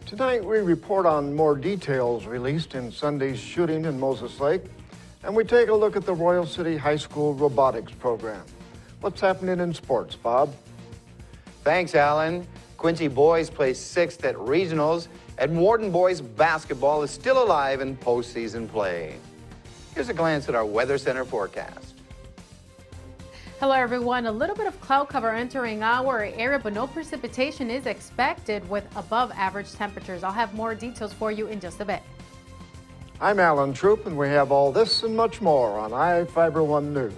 Tonight we report on more details released in Sunday's shooting in Moses Lake, and we take a look at the Royal City High School robotics program. What's happening in sports, Bob? Thanks, Alan. Quincy boys placed 6th at regionals, and Wharton boys basketball is still alive in postseason play. Here's a glance at our Weather Center forecast. Hello everyone. A little bit of cloud cover entering our area, but no precipitation is expected with above average temperatures. I'll have more details for you in just a bit. I'm Alan Troop, and we have all this and much more on iFiber One News.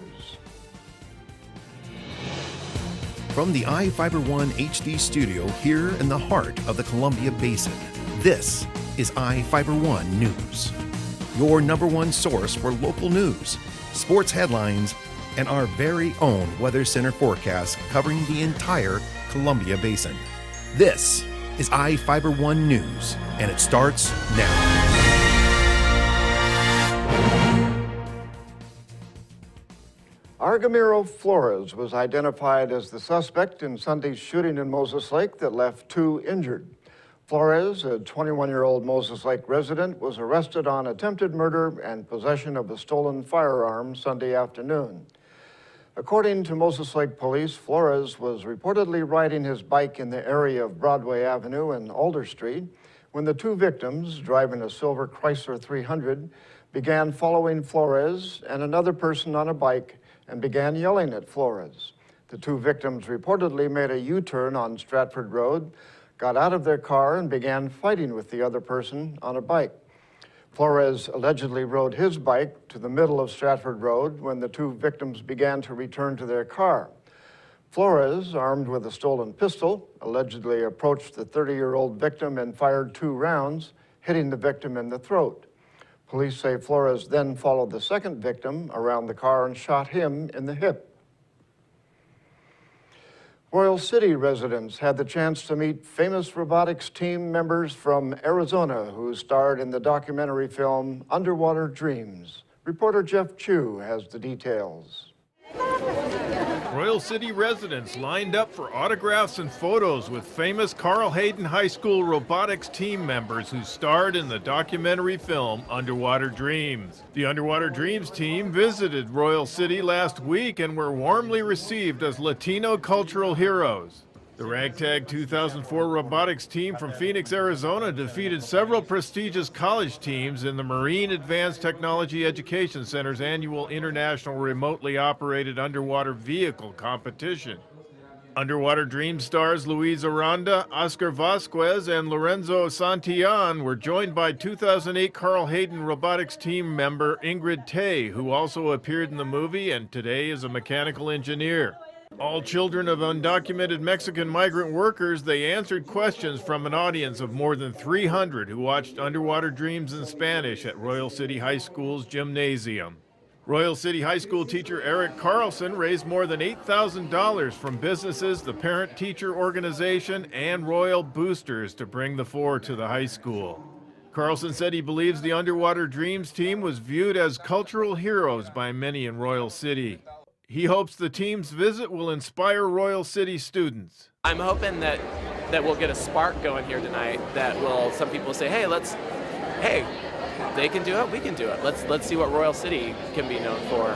From the iFiber One HD studio here in the heart of the Columbia Basin, this is iFiber One News, your #1 source for local news, sports headlines, and our very own Weather Center forecast covering the entire Columbia Basin. This is iFiber One News, and it starts now. Argamiro Flores was identified as the suspect in Sunday's shooting in Moses Lake that left 2 injured. Flores, a 21-year-old Moses Lake resident, was arrested on attempted murder and possession of a stolen firearm Sunday afternoon. According to Moses Lake Police, Flores was reportedly riding his bike in the area of Broadway Avenue and Alder Street when the 2 victims, driving a silver Chrysler 300, began following Flores and another person on a bike and began yelling at Flores. The 2 victims reportedly made a U-turn on Stratford Road, got out of their car, and began fighting with the other person on a bike. Flores allegedly rode his bike to the middle of Stratford Road when the 2 victims began to return to their car. Flores, armed with a stolen pistol, allegedly approached the 30-year-old victim and fired 2 rounds, hitting the victim in the throat. Police say Flores then followed the second victim around the car and shot him in the hip. Royal City residents had the chance to meet famous robotics team members from Arizona who starred in the documentary film Underwater Dreams. Reporter Jeff Chu has the details. Royal City residents lined up for autographs and photos with famous Carl Hayden High School robotics team members who starred in the documentary film Underwater Dreams. The Underwater Dreams team visited Royal City last week and were warmly received as Latino cultural heroes. The Ragtag 2004 robotics team from Phoenix, Arizona defeated several prestigious college teams in the Marine Advanced Technology Education Center's annual International Remotely Operated Underwater Vehicle Competition. Underwater Dream stars Luis Aranda, Oscar Vasquez, and Lorenzo Santillan were joined by 2008 Carl Hayden robotics team member Ingrid Tay, who also appeared in the movie and today is a mechanical engineer. All children of undocumented Mexican migrant workers, they answered questions from an audience of more than 300 who watched Underwater Dreams in Spanish at Royal City High School's gymnasium. Royal City High School teacher Eric Carlson raised more than $8,000 from businesses, the parent-teacher organization, and Royal Boosters to bring the 4 to the high school. Carlson said he believes the Underwater Dreams team was viewed as cultural heroes by many in Royal City. He hopes the team's visit will inspire Royal City students. I'm hoping that we'll get a spark going here tonight that will, some people say, hey, they can do it, we can do it. Let's see what Royal City can be known for.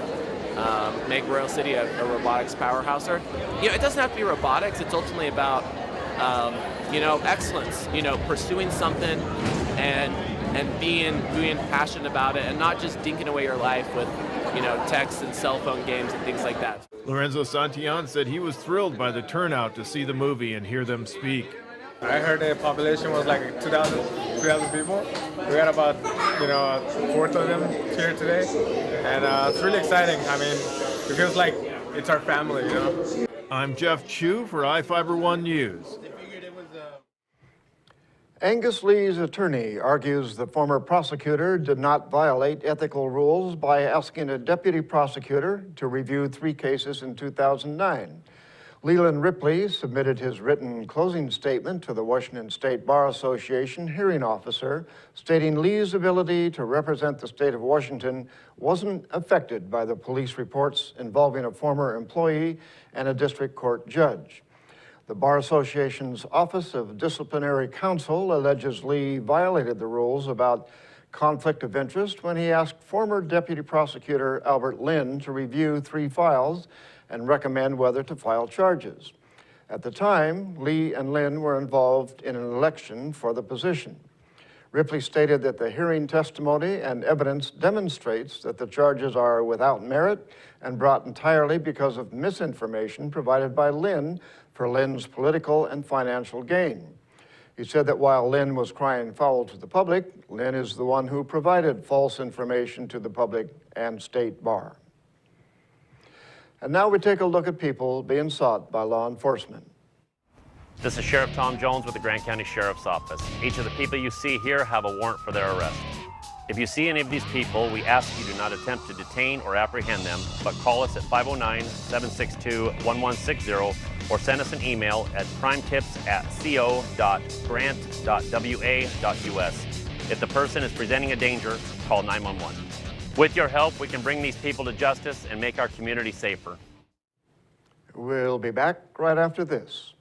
Make Royal City a robotics powerhouse. Or, it doesn't have to be robotics. It's ultimately about, excellence, pursuing something and being passionate about it and not just dinking away your life with, text and cell phone games and things like that. Lorenzo Santillan said he was thrilled by the turnout to see the movie and hear them speak. I heard the population was like 2,000 people. We got about, a fourth of them here today. And it's really exciting. I mean, it feels like it's our family, I'm Jeff Chu for iFiber One News. Angus Lee's attorney argues the former prosecutor did not violate ethical rules by asking a deputy prosecutor to review 3 cases in 2009. Leland Ripley submitted his written closing statement to the Washington State Bar Association hearing officer, stating Lee's ability to represent the state of Washington wasn't affected by the police reports involving a former employee and a district court judge. The Bar Association's Office of Disciplinary Counsel alleges Lee violated the rules about conflict of interest when he asked former Deputy Prosecutor Albert Lin to review 3 files and recommend whether to file charges. At the time, Lee and Lin were involved in an election for the position. Ripley stated that the hearing testimony and evidence demonstrates that the charges are without merit and brought entirely because of misinformation provided by Lin for Lin's political and financial gain. He said that while Lin was crying foul to the public, Lin is the one who provided false information to the public and State Bar. And now we take a look at people being sought by law enforcement. This is Sheriff Tom Jones with the Grant County Sheriff's Office. Each of the people you see here have a warrant for their arrest. If you see any of these people, we ask you do not attempt to detain or apprehend them, but call us at 509-762-1160 or send us an email at crimetips@co.grant.wa.us. If the person is presenting a danger, call 911. With your help, we can bring these people to justice and make our community safer. We'll be back right after this.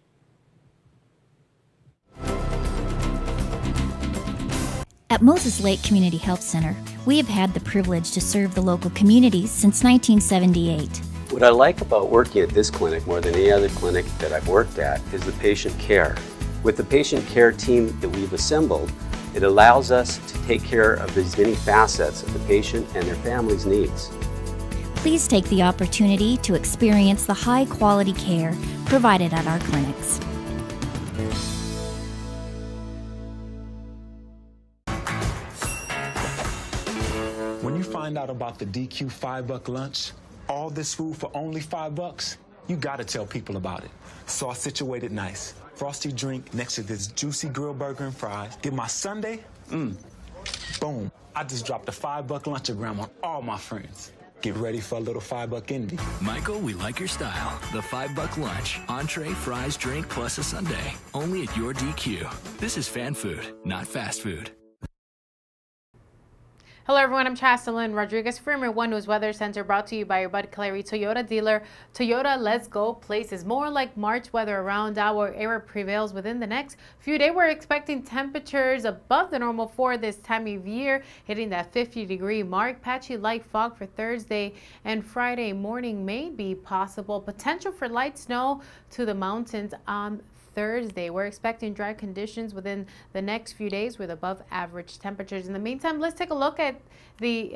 At Moses Lake Community Health Center, we have had the privilege to serve the local communities since 1978. What I like about working at this clinic more than any other clinic that I've worked at is the patient care. With the patient care team that we've assembled, it allows us to take care of as many facets of the patient and their family's needs. Please take the opportunity to experience the high-quality care provided at our clinics. When you find out about the DQ $5 lunch, all this food for only $5, you gotta tell people about it. So I situated nice. Frosty drink next to this juicy grilled burger and fries. Get my sundae, boom. I just dropped a $5 lunchogram on all my friends. Get ready for a little $5 envy. Michael, we like your style. The $5 lunch. Entree, fries, drink, plus a sundae. Only at your DQ. This is fan food, not fast food. Hello everyone, I'm Chaselyn Rodriguez from your One News Weather Center, brought to you by your Bud Clary Toyota dealer. Toyota Let's Go places more like March weather around our area prevails within the next few days. We're expecting temperatures above the normal for this time of year, hitting that 50-degree mark. Patchy light fog for Thursday and Friday morning may be possible. Potential for light snow to the mountains on Thursday. We're expecting dry conditions within the next few days with above average temperatures. In the meantime, let's take a look at the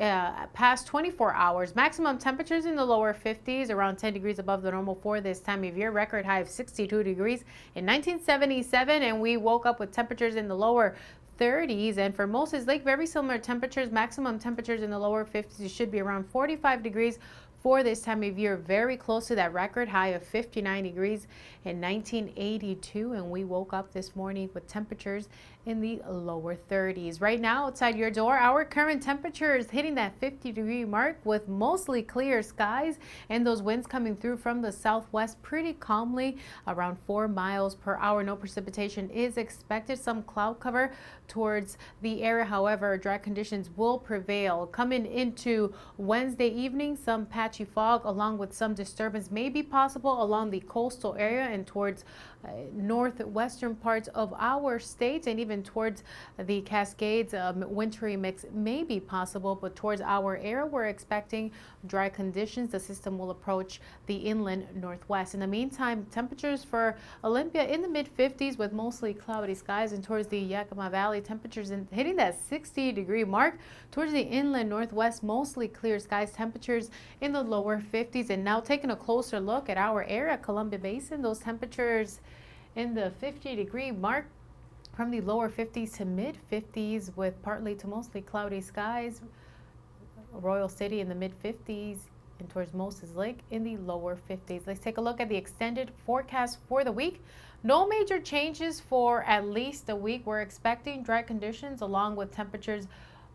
past 24 hours. Maximum temperatures in the lower 50s, around 10 degrees above the normal for this time of year. Record high of 62 degrees in 1977, and we woke up with temperatures in the lower 30s. And for Moses Lake, very similar temperatures. Maximum temperatures in the lower 50s should be around 45 degrees for this time of year, very close to that record high of 59 degrees in 1982, and we woke up this morning with temperatures in the lower 30s. Right now, outside your door, our current temperature is hitting that 50-degree mark with mostly clear skies and those winds coming through from the southwest pretty calmly, around 4 miles per hour. No precipitation is expected. Some cloud cover towards the area. However, dry conditions will prevail. Coming into Wednesday evening, some patchy fog along with some disturbance may be possible along the coastal area and towards northwestern parts of our state, and even towards the Cascades. Wintry mix may be possible, but towards our area we're expecting dry conditions. The system will approach the inland northwest. In the meantime, temperatures for Olympia in the mid-50s with mostly cloudy skies, and towards the Yakima Valley temperatures hitting that 60-degree mark. Towards the inland northwest, mostly clear skies, temperatures in the lower 50s. And now taking a closer look at our area, Columbia Basin, those temperatures in the 50-degree mark, from the lower 50s to mid-50s with partly to mostly cloudy skies. Royal City in the mid-50s, and towards Moses Lake in the lower 50s. Let's take a look at the extended forecast for the week. No major changes for at least a week. We're expecting dry conditions along with temperatures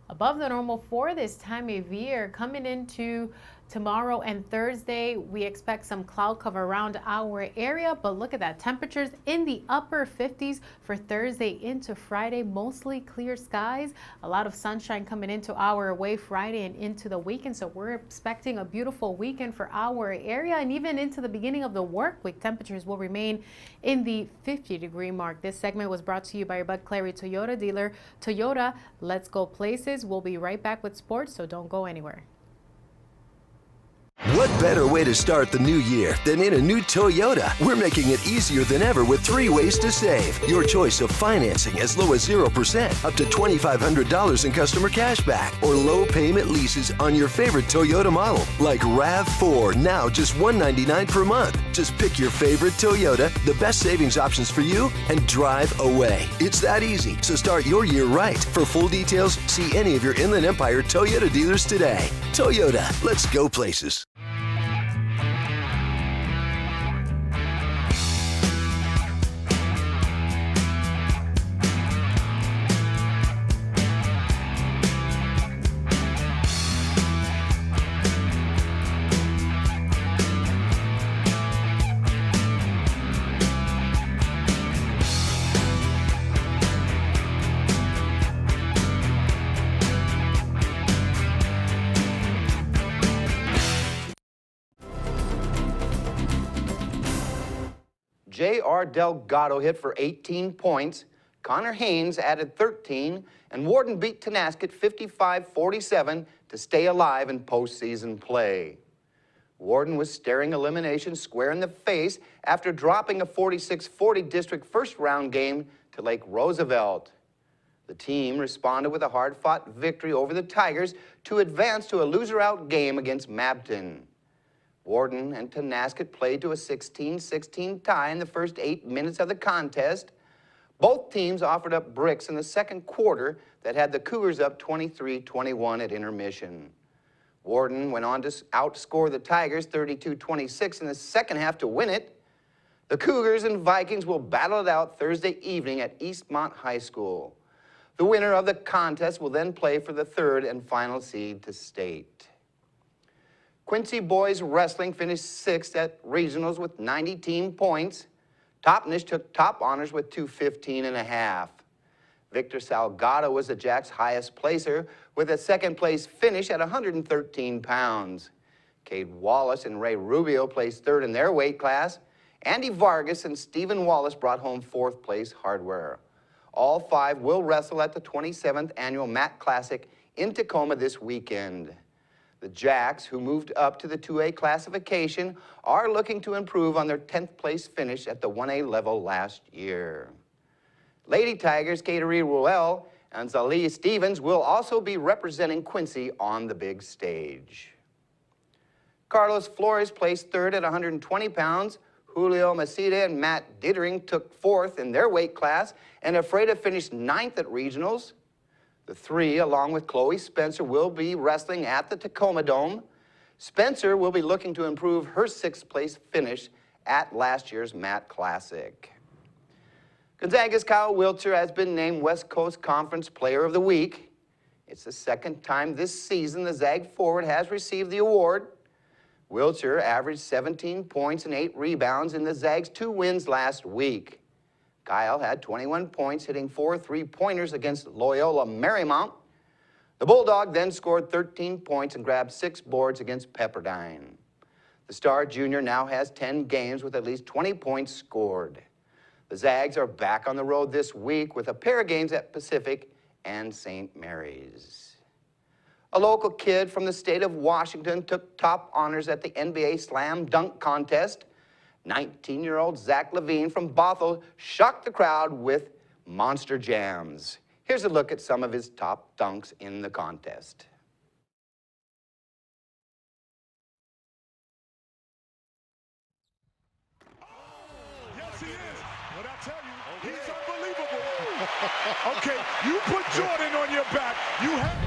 above the normal for this time of year. Coming into Tomorrow and Thursday, we expect some cloud cover around our area, but look at that. Temperatures in the upper 50s for Thursday into Friday, mostly clear skies. A lot of sunshine coming into our way Friday and into the weekend, so we're expecting a beautiful weekend for our area, and even into the beginning of the work week, temperatures will remain in the 50-degree mark. This segment was brought to you by your Bud Clary Toyota dealer. Toyota, let's go places. We'll be right back with sports, so don't go anywhere. What better way to start the new year than in a new Toyota? We're making it easier than ever with 3 ways to save. Your choice of financing as low as 0%, up to $2,500 in customer cash back, or low payment leases on your favorite Toyota model, like RAV4, now just $199 per month. Just pick your favorite Toyota, the best savings options for you, and drive away. It's that easy, so start your year right. For full details, see any of your Inland Empire Toyota dealers today. Toyota, let's go places. J.R. Delgado hit for 18 points, Connor Haynes added 13, and Warden beat Tonasket 55-47 to stay alive in postseason play. Warden was staring elimination square in the face after dropping a 46-40 district first-round game to Lake Roosevelt. The team responded with a hard-fought victory over the Tigers to advance to a loser-out game against Mabton. Warden and Tonasket played to a 16-16 tie in the first 8 minutes of the contest. Both teams offered up bricks in the second quarter that had the Cougars up 23-21 at intermission. Warden went on to outscore the Tigers 32-26 in the second half to win it. The Cougars and Vikings will battle it out Thursday evening at Eastmont High School. The winner of the contest will then play for the third and final seed to state. Quincy Boys Wrestling finished 6th at regionals with 90 team points. Topnish took top honors with 215.5. Victor Salgado was the Jacks' highest placer with a second place finish at 113 pounds. Cade Wallace and Ray Rubio placed third in their weight class. Andy Vargas and Stephen Wallace brought home 4th place hardware. All 5 will wrestle at the 27th annual Matt Classic in Tacoma this weekend. The Jacks, who moved up to the 2A classification, are looking to improve on their 10th place finish at the 1A level last year. Lady Tigers, Kateree Ruel and Zalia Stevens will also be representing Quincy on the big stage. Carlos Flores placed 3rd at 120 pounds. Julio Macida and Matt Dittering took 4th in their weight class, and Afreda finished 9th at regionals. The 3, along with Chloe Spencer, will be wrestling at the Tacoma Dome. Spencer will be looking to improve her 6th place finish at last year's Matt Classic. Gonzaga's Kyle Wiltshire has been named West Coast Conference Player of the Week. It's the 2nd time this season the Zag forward has received the award. Wiltshire averaged 17 points and 8 rebounds in the Zags' 2 wins last week. Kyle had 21 points, hitting 4 3-pointers against Loyola Marymount. The Bulldog then scored 13 points and grabbed 6 boards against Pepperdine. The Star Junior now has 10 games with at least 20 points scored. The Zags are back on the road this week with a pair of games at Pacific and St. Mary's. A local kid from the state of Washington took top honors at the NBA Slam Dunk Contest. 19-year-old Zach Levine from Bothell shocked the crowd with monster jams. Here's a look at some of his top dunks in the contest. Yes, he is. What I tell you, he's unbelievable. Okay, you put Jordan on your back. You have...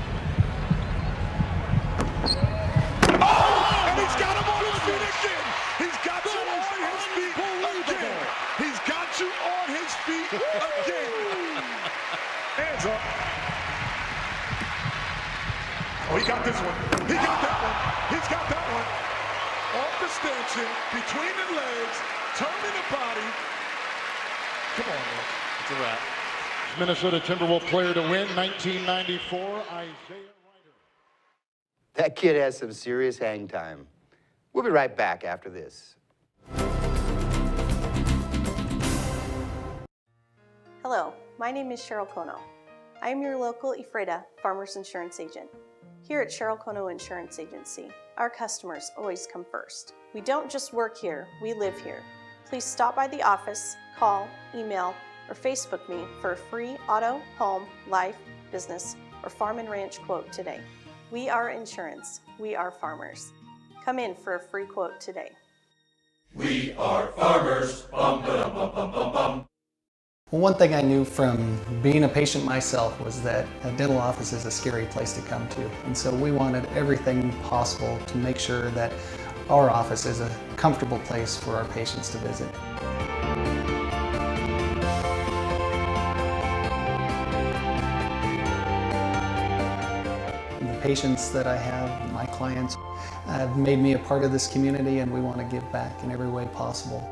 Oh! And he's got him on his feet again. He's got you on his feet again. He's got you on his feet again. Hands up. Oh, he got this one. He got that one. He's got that one. point, off the stanchion, between the legs, turning the body. Come on, man. It's a wrap. Minnesota Timberwolves player to win, 1994, Isaiah Ryder. That kid has some serious hang time. We'll be right back after this. Hello, my name is Cheryl Kono. I am your local Ephrata Farmers Insurance Agent. Here at Cheryl Kono Insurance Agency, our customers always come first. We don't just work here, we live here. Please stop by the office, call, email, or Facebook me for a free auto, home, life, business, or farm and ranch quote today. We are insurance. We are farmers. Come in for a free quote today. We are farmers. Bum, ba, bum, bum, bum, bum. Well, one thing I knew from being a patient myself was that a dental office is a scary place to come to. And so we wanted everything possible to make sure that our office is a comfortable place for our patients to visit. The patients that I have, my clients, have made me a part of this community, and we want to give back in every way possible.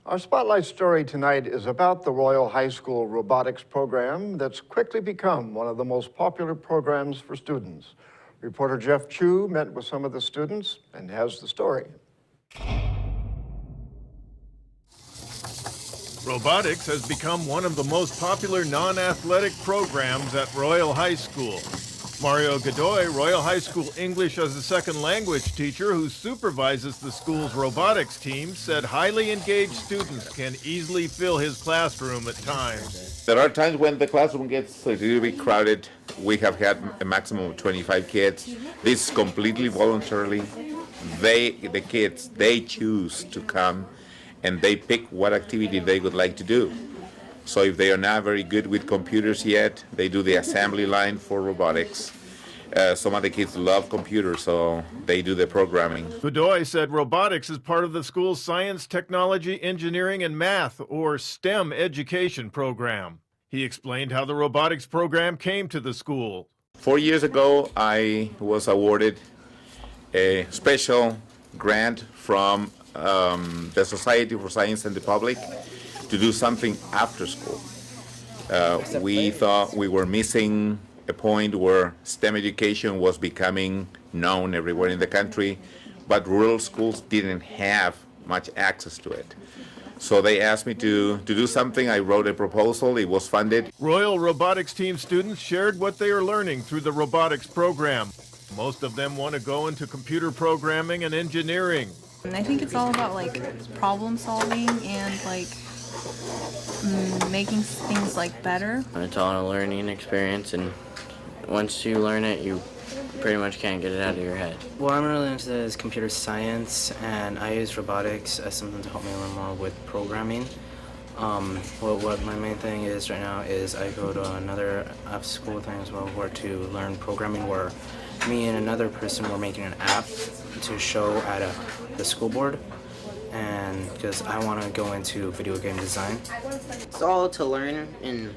Our spotlight story tonight is about the Royal High School robotics program that's quickly become one of the most popular programs for students. Reporter Jeff Chu met with some of the students and has the story. Robotics has become one of the most popular non-athletic programs at Royal High School. Mario Godoy, Royal High School English as a second language teacher who supervises the school's robotics team, said highly engaged students can easily fill his classroom at times. There are times when the classroom gets a little bit crowded. We have had a maximum of 25 kids. This is completely voluntarily. The kids, they choose to come and they pick what activity they would like to do. So if they are not very good with computers yet, they do the assembly line for robotics. Some of the kids love computers, so they do the programming. Godoy said robotics is part of the school's science, technology, engineering, and math, or STEM education program. He explained how the robotics program came to the school. 4 years ago, I was awarded a special grant from the Society for Science and the Public to do something after school. We thought we were missing a point where STEM education was becoming known everywhere in the country, but rural schools didn't have much access to it. So they asked me to do something. I wrote a proposal. It was funded. Royal Robotics Team students shared what they are learning through the robotics program. Most of them want to go into computer programming and engineering. I think it's all about like problem solving and like making things like better. It's all a learning experience, and once you learn it, you pretty much can't get it out of your head. What I'm really into is computer science, and I use robotics as something to help me learn more with programming. What my main thing is right now is I go to another after school thing as well, where to learn programming, where me and another person were making an app to show at the school board, and because I want to go into video game design. It's all to learn, and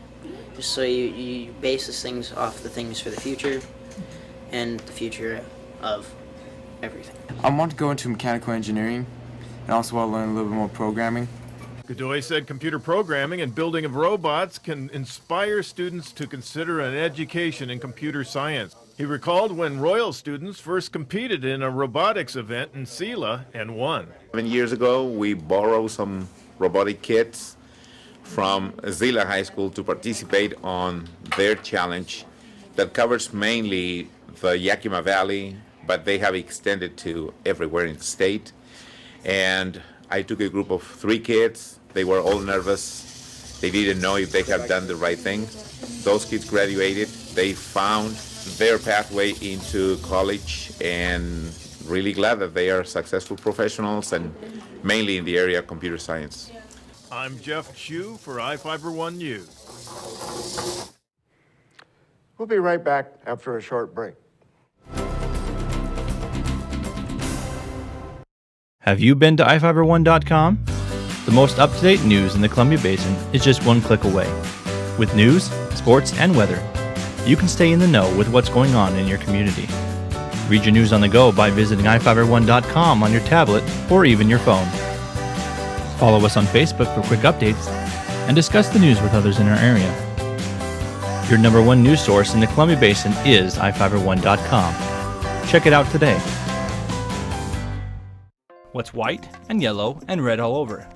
just so you base these things off the things for the future and the future of everything. I want to go into mechanical engineering and also want to learn a little bit more programming. Godoy said computer programming and building of robots can inspire students to consider an education in computer science. He recalled when Royal students first competed in a robotics event in Sela and won. 7 years ago, we borrowed some robotic kits from Zila High School to participate on their challenge that covers mainly the Yakima Valley, but they have extended to everywhere in the state. And I took a group of 3 kids. They were all nervous. They didn't know if they had done the right thing. Those kids graduated. They found their pathway into college, and really glad that they are successful professionals, and mainly in the area of computer science. I'm Jeff Chu for iFiber1 News. We'll be right back after a short break. Have you been to iFiber1.com? The most up-to-date news in the Columbia Basin is just one click away. With news, sports, and weather, you can stay in the know with what's going on in your community. Read your news on the go by visiting i5everyone.com on your tablet or even your phone. Follow us on Facebook for quick updates and discuss the news with others in our area. Your number one news source in the Columbia Basin is i5everyone.com. Check it out today. What's white and yellow and red all over?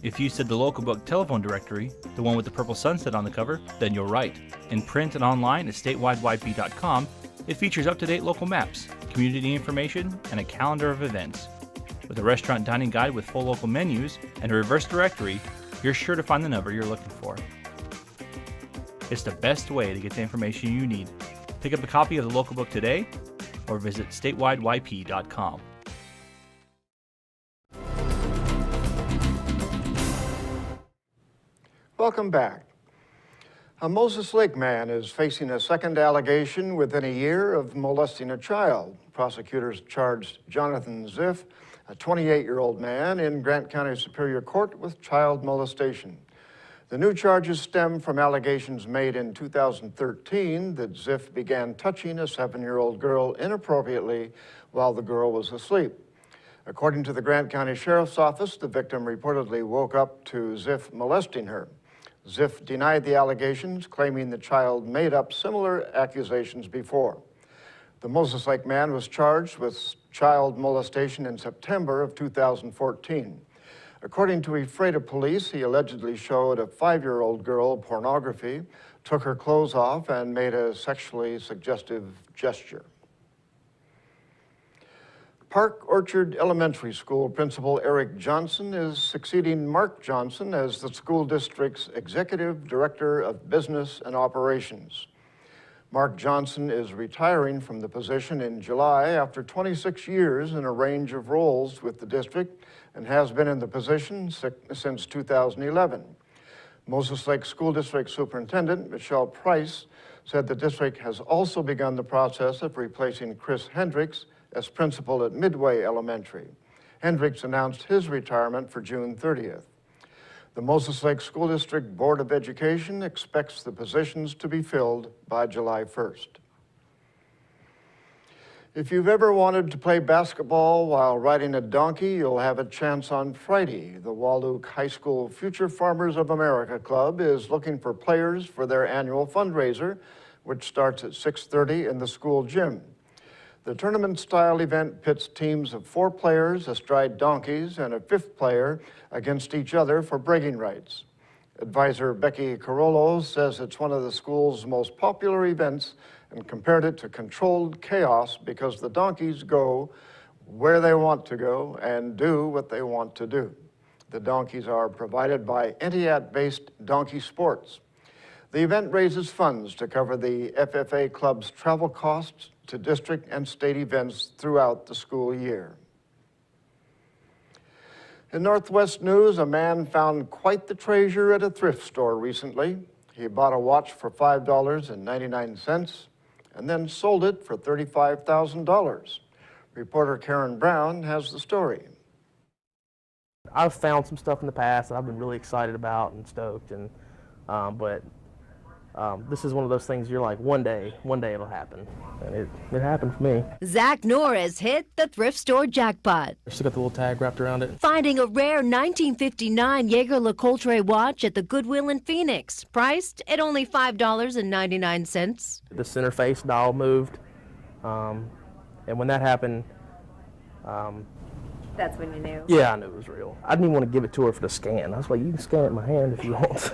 If you said the local book telephone directory, the one with the purple sunset on the cover, then you're right. In print and online at statewideyp.com, it features up-to-date local maps, community information, and a calendar of events. With a restaurant dining guide with full local menus and a reverse directory, you're sure to find the number you're looking for. It's the best way to get the information you need. Pick up a copy of the local book today or visit statewideyp.com. Welcome back. A Moses Lake man is facing a second allegation within a year of molesting a child. Prosecutors charged Jonathan Ziff, a 28-year-old man, in Grant County Superior Court with child molestation. The new charges stem from allegations made in 2013 that Ziff began touching a 7-year-old girl inappropriately while the girl was asleep. According to the Grant County Sheriff's Office, the victim reportedly woke up to Ziff molesting her. Ziff denied the allegations, claiming the child made up similar accusations before. The Moses Lake man was charged with child molestation in September of 2014. According to Ephrata police, he allegedly showed a 5-year-old girl pornography, took her clothes off, and made a sexually suggestive gesture. Park Orchard Elementary School Principal Eric Johnson is succeeding Mark Johnson as the school district's Executive Director of Business and Operations. Mark Johnson is retiring from the position in July after 26 years in a range of roles with the district and has been in the position since 2011. Moses Lake School District Superintendent Michelle Price said the district has also begun the process of replacing Chris Hendricks as principal at Midway Elementary. Hendricks announced his retirement for June 30th. The Moses Lake School District Board of Education expects the positions to be filled by July 1st. If you've ever wanted to play basketball while riding a donkey, you'll have a chance on Friday. The Wahluke High School Future Farmers of America Club is looking for players for their annual fundraiser, which starts at 6:30 in the school gym. The tournament-style event pits teams of 4 players astride donkeys and a 5th player against each other for bragging rights. Advisor Becky Carollo says it's one of the school's most popular events and compared it to controlled chaos because the donkeys go where they want to go and do what they want to do. The donkeys are provided by Entiat-based Donkey Sports. The event raises funds to cover the FFA Club's travel costs to district and state events throughout the school year. In Northwest news, a man found quite the treasure at a thrift store recently. He bought a watch for $5.99 and then sold it for $35,000. Reporter Karen Brown has the story. I've found some stuff in the past that I've been really excited about and stoked, and but this is one of those things you're like, one day it'll happen. And it happened for me. Zach Norris hit the thrift store jackpot. I still got the little tag wrapped around it. Finding a rare 1959 Jaeger-LeCoultre watch at the Goodwill in Phoenix, priced at only $5.99. The center face dial moved, and when that happened, that's when you knew? Yeah, I knew it was real. I didn't even want to give it to her for the scan. I was like, you can scan it in my hand if you want.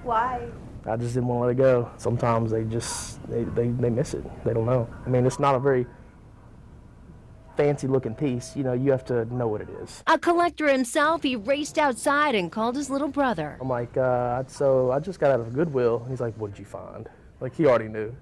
Why? I just didn't want to let it go. Sometimes they miss it. They don't know. I mean, it's not a very fancy looking piece. You know, you have to know what it is. A collector himself, he raced outside and called his little brother. I'm like, so I just got out of Goodwill. He's like, what did you find? Like, he already knew.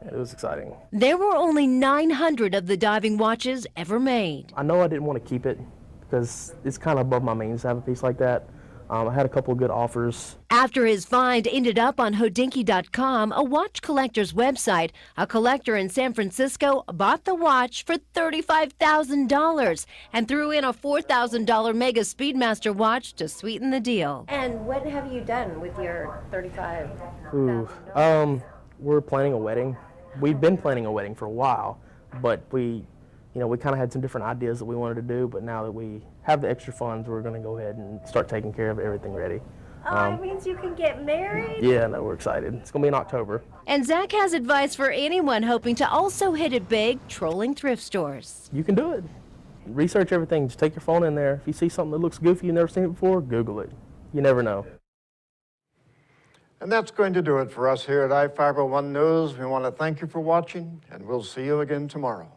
It was exciting. There were only 900 of the diving watches ever made. I know I didn't want to keep it because it's kind of above my means to have a piece like that. I had a couple of good offers. After his find ended up on Hodinkee.com, a watch collector's website, a collector in San Francisco bought the watch for $35,000 and threw in a $4,000 Mega Speedmaster watch to sweeten the deal. And what have you done with your 35? Ooh, we're planning a wedding. We've been planning a wedding for a while, but we kind of had some different ideas that we wanted to do, but now that we have the extra funds, we're going to go ahead and start taking care of everything ready. Oh, it means you can get married? Yeah, no, we're excited. It's going to be in October. And Zach has advice for anyone hoping to also hit it big, trolling thrift stores. You can do it. Research everything. Just take your phone in there. If you see something that looks goofy you've never seen it before, Google it. You never know. And that's going to do it for us here at I-501 News. We want to thank you for watching, and we'll see you again tomorrow.